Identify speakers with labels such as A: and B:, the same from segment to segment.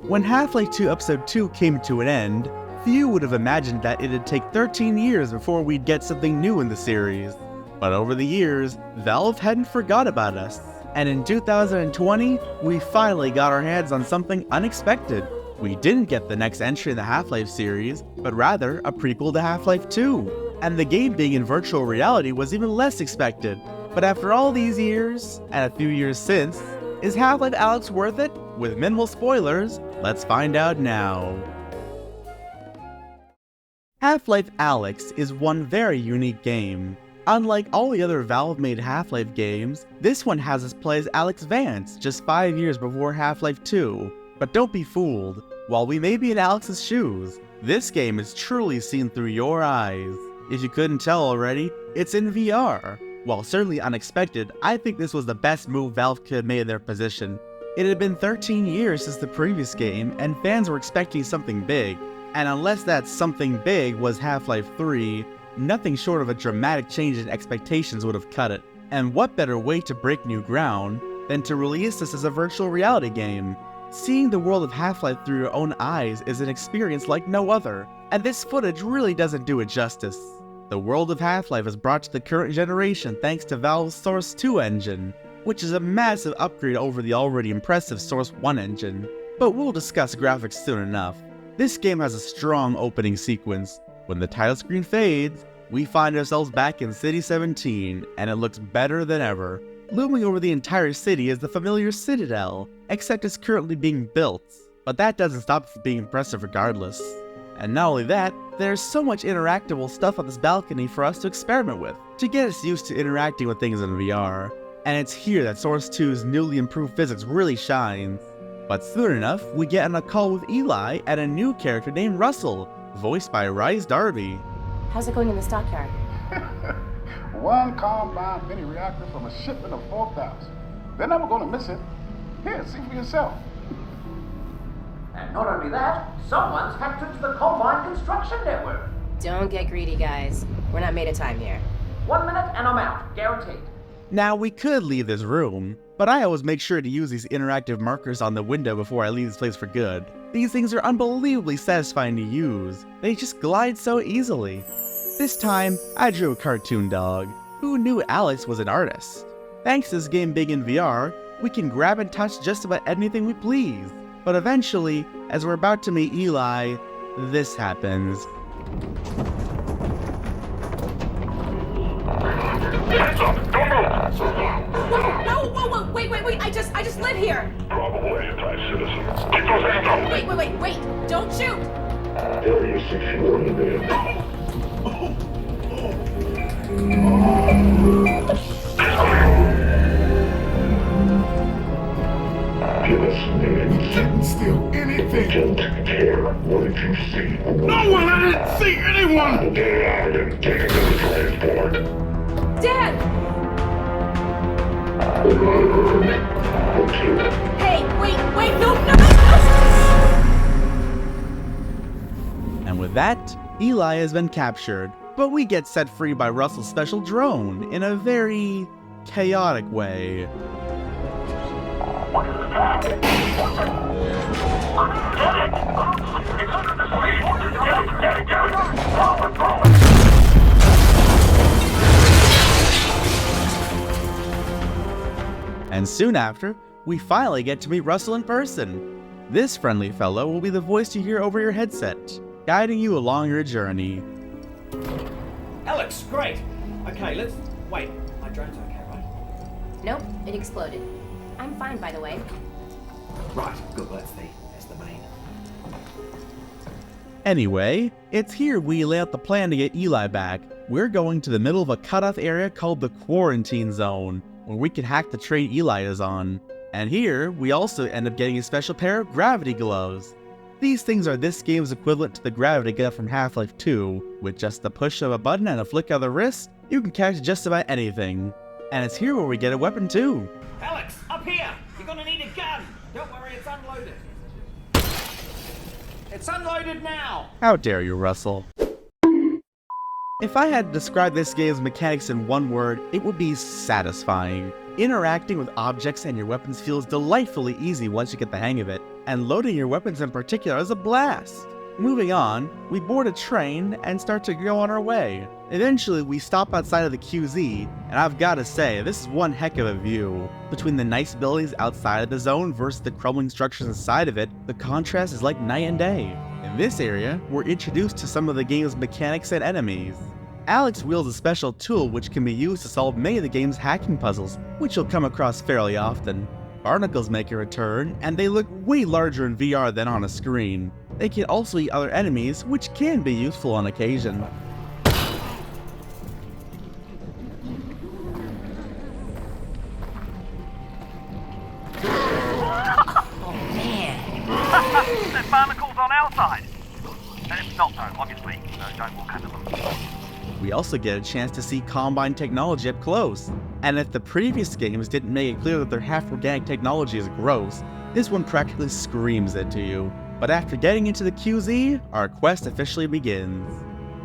A: When Half-Life 2 Episode 2 came to an end, few would have imagined that it'd take 13 years before we'd get something new in the series. But over the years, Valve hadn't forgot about us, and in 2020, we finally got our hands on something unexpected. We didn't get the next entry in the Half-Life series, but rather a prequel to Half-Life 2. And the game being in virtual reality was even less expected. But after all these years, and a few years since, is Half-Life Alyx worth it? With minimal spoilers, let's find out now. Half-Life Alyx is one very unique game. Unlike all the other Valve-made Half-Life games, this one has us play as Alyx Vance just 5 years before Half-Life 2. But don't be fooled, while we may be in Alyx's shoes, this game is truly seen through your eyes. If you couldn't tell already, it's in VR. While certainly unexpected, I think this was the best move Valve could have made in their position. It had been 13 years since the previous game, and fans were expecting something big. And unless that something big was Half-Life 3, nothing short of a dramatic change in expectations would have cut it. And what better way to break new ground than to release this as a virtual reality game? Seeing the world of Half-Life through your own eyes is an experience like no other, and this footage really doesn't do it justice. The world of Half-Life is brought to the current generation thanks to Valve's Source 2 engine, which is a massive upgrade over the already impressive Source 1 engine, but we'll discuss graphics soon enough. This game has a strong opening sequence. When the title screen fades, we find ourselves back in City 17, and it looks better than ever. Looming over the entire city is the familiar Citadel, except it's currently being built, but that doesn't stop it from being impressive regardless. And not only that, there's so much interactable stuff on this balcony for us to experiment with, to get us used to interacting with things in VR. And it's here that Source 2's newly improved physics really shines. But soon enough, we get on a call with Eli and a new character named Russell, voiced by Rhys Darby.
B: How's it going in the stockyard?
C: One combined mini reactor from a shipment of 4,000. They're never going to miss it. Here, see for yourself.
D: And not only that, someone's hacked into the Combine construction network.
B: Don't get greedy, guys. We're not made of time here.
D: 1 minute and I'm out, guaranteed.
A: Now, we could leave this room, but I always make sure to use these interactive markers on the window before I leave this place for good. These things are unbelievably satisfying to use. They just glide so easily. This time, I drew a cartoon dog. Who knew Alyx was an artist? Thanks to this game being in VR, we can grab and touch just about anything we please. But eventually, as we're about to meet Eli, this happens.
B: Whoa, wait, I just live here!
E: Probable anti-citizen. Keep those hands up!
B: Wait, don't shoot!
E: Area 61 in. Give us names.
C: Didn't steal anything.
E: Don't care. What did you see?
C: No one! I didn't see anyone!
E: Get out and take it to the transport.
B: Dad! Hey, wait, no!
A: And with that, Eli has been captured, but we get set free by Russell's special drone in a very chaotic way. And soon after, we finally get to meet Russell in person. This friendly fellow will be the voice you hear over your headset, guiding you along your journey.
F: Alyx, great. Okay, let's... Wait, my drone's okay, right?
B: Nope, it exploded. I'm fine, by the way.
F: Right, good, that's the main.
A: Anyway, it's here we lay out the plan to get Eli back. We're going to the middle of a cutoff area called the Quarantine Zone, where we can hack the train Eli is on. And here, we also end up getting a special pair of gravity gloves. These things are this game's equivalent to the gravity glove from Half-Life 2. With just the push of a button and a flick of the wrist, you can catch just about anything. And it's here where we get a weapon too.
F: Alyx, up here! You're gonna need a gun! Don't worry, it's unloaded. It's unloaded now!
A: How dare you, Russell? If I had to describe this game's mechanics in one word, it would be satisfying. Interacting with objects and your weapons feels delightfully easy once you get the hang of it. and loading your weapons in particular is a blast. Moving on, we board a train and start to go on our way. Eventually, we stop outside of the QZ, and I've gotta say, this is one heck of a view. Between the nice buildings outside of the zone versus the crumbling structures inside of it, the contrast is like night and day. In this area, we're introduced to some of the game's mechanics and enemies. Alex wields a special tool which can be used to solve many of the game's hacking puzzles, which you'll come across fairly often. Barnacles make a return, and they look way larger in VR than on a screen. They can also eat other enemies, which can be useful on occasion.
G: The barnacles on our side. It's not though, obviously, so don't walk under them.
A: We also get a chance to see Combine technology up close. And if the previous games didn't make it clear that their half-organic technology is gross, this one practically screams it to you. But after getting into the QZ, our quest officially begins.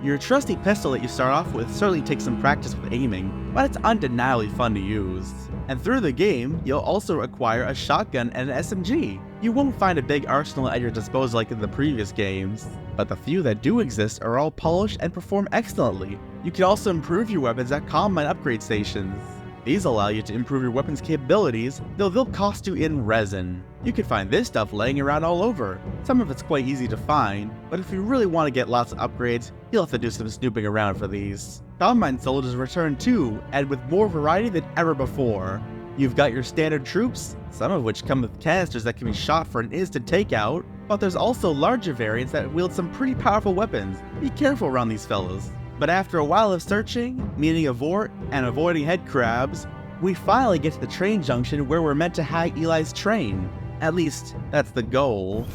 A: Your trusty pistol that you start off with certainly takes some practice with aiming, but it's undeniably fun to use. And through the game, you'll also acquire a shotgun and an SMG. You won't find a big arsenal at your disposal like in the previous games, but the few that do exist are all polished and perform excellently. You can also improve your weapons at Combine upgrade stations. These allow you to improve your weapon's capabilities, though they'll cost you in resin. You can find this stuff laying around all over. Some of it's quite easy to find, but if you really want to get lots of upgrades, you'll have to do some snooping around for these. Combine soldiers return too, and with more variety than ever before. You've got your standard troops, some of which come with canisters that can be shot for an instant takeout, but there's also larger variants that wield some pretty powerful weapons. Be careful around these fellas. But after a while of searching, meeting a Vort, and avoiding head crabs, we finally get to the train junction where we're meant to hack Eli's train. At least, that's the goal.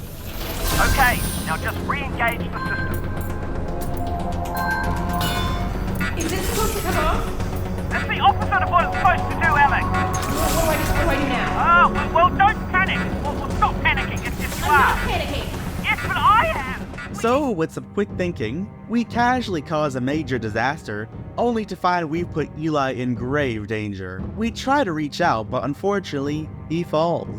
G: Okay, now just re-engage the system.
B: Is this supposed to come off?
G: That's the opposite of what it's supposed to do, Alex.
B: What do I do now?
G: Well, don't panic. Well, stop panicking if you
B: I'm
G: are.
B: not panicking.
G: Yes, but I am.
A: So, with some quick thinking, we casually cause a major disaster, only to find we've put Eli in grave danger. We try to reach out, but unfortunately, he falls.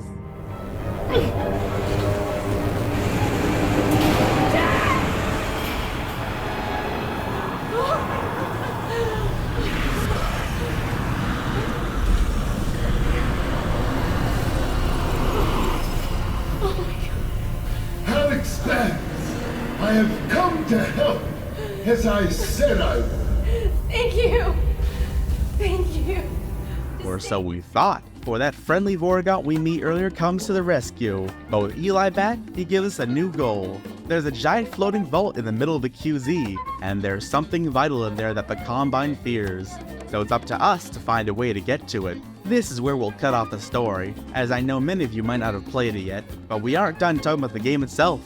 H: Alex Vance, I have come to help, as I said I would.
B: Thank you. Thank you.
A: Or so we thought, for that friendly Vortigaunt we meet earlier comes to the rescue. But with Eli back, he gives us a new goal. There's a giant floating vault in the middle of the QZ, and there's something vital in there that the Combine fears. So it's up to us to find a way to get to it. This is where we'll cut off the story, as I know many of you might not have played it yet, but we aren't done talking about the game itself.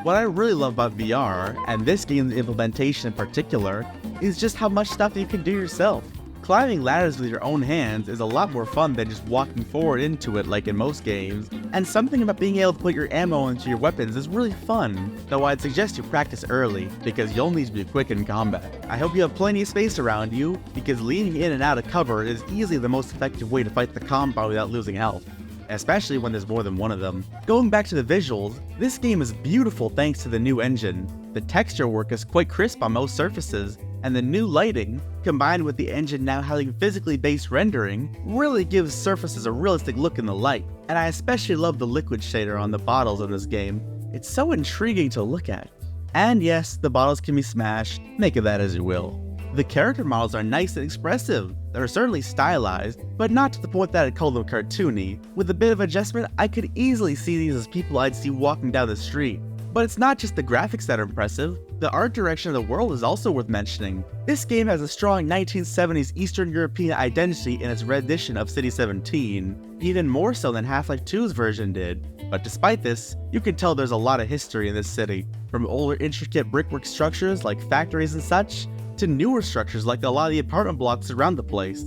A: What I really love about VR, and this game's implementation in particular, is just how much stuff you can do yourself. Climbing ladders with your own hands is a lot more fun than just walking forward into it like in most games, and something about being able to put your ammo into your weapons is really fun, though I'd suggest you practice early, because you'll need to be quick in combat. I hope you have plenty of space around you, because leaning in and out of cover is easily the most effective way to fight the Combine without losing health, especially when there's more than one of them. Going back to the visuals, this game is beautiful thanks to the new engine. The texture work is quite crisp on most surfaces, and the new lighting, combined with the engine now having physically based rendering, really gives surfaces a realistic look in the light. And I especially love the liquid shader on the bottles in this game. It's so intriguing to look at. And yes, the bottles can be smashed, make of that as you will. The character models are nice and expressive. They're certainly stylized, but not to the point that I'd call them cartoony. With a bit of adjustment, I could easily see these as people I'd see walking down the street. But it's not just the graphics that are impressive, the art direction of the world is also worth mentioning. This game has a strong 1970s Eastern European identity in its rendition of City 17, even more so than Half-Life 2's version did. But despite this, you can tell there's a lot of history in this city, from older intricate brickwork structures like factories and such, to newer structures like a lot of the apartment blocks around the place.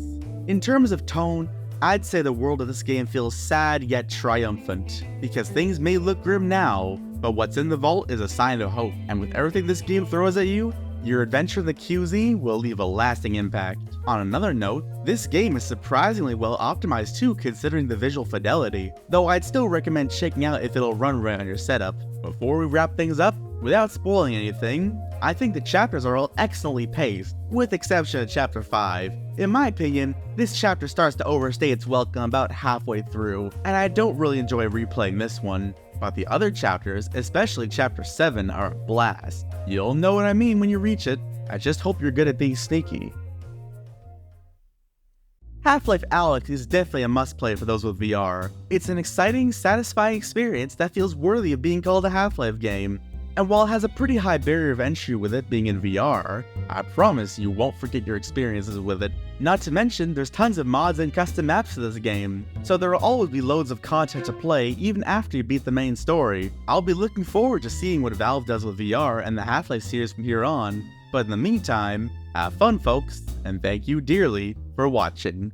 A: In terms of tone, I'd say the world of this game feels sad yet triumphant, because things may look grim now, but what's in the vault is a sign of hope, and with everything this game throws at you, Your adventure in the QZ will leave a lasting impact. On another note, this game is surprisingly well optimized too considering the visual fidelity, though I'd still recommend checking out if it'll run right on your setup. Before we wrap things up, without spoiling anything, I think the chapters are all excellently paced, with exception of Chapter 5. In my opinion, this chapter starts to overstay its welcome about halfway through, and I don't really enjoy replaying this one. But the other chapters, especially Chapter 7, are a blast. You'll know what I mean when you reach it. I just hope you're good at being sneaky. Half-Life Alyx is definitely a must-play for those with VR. It's an exciting, satisfying experience that feels worthy of being called a Half-Life game. And while it has a pretty high barrier of entry with it being in VR, I promise you won't forget your experiences with it. Not to mention, there's tons of mods and custom maps for this game, so there will always be loads of content to play even after you beat the main story. I'll be looking forward to seeing what Valve does with VR and the Half-Life series from here on, but in the meantime, have fun folks, and thank you dearly for watching.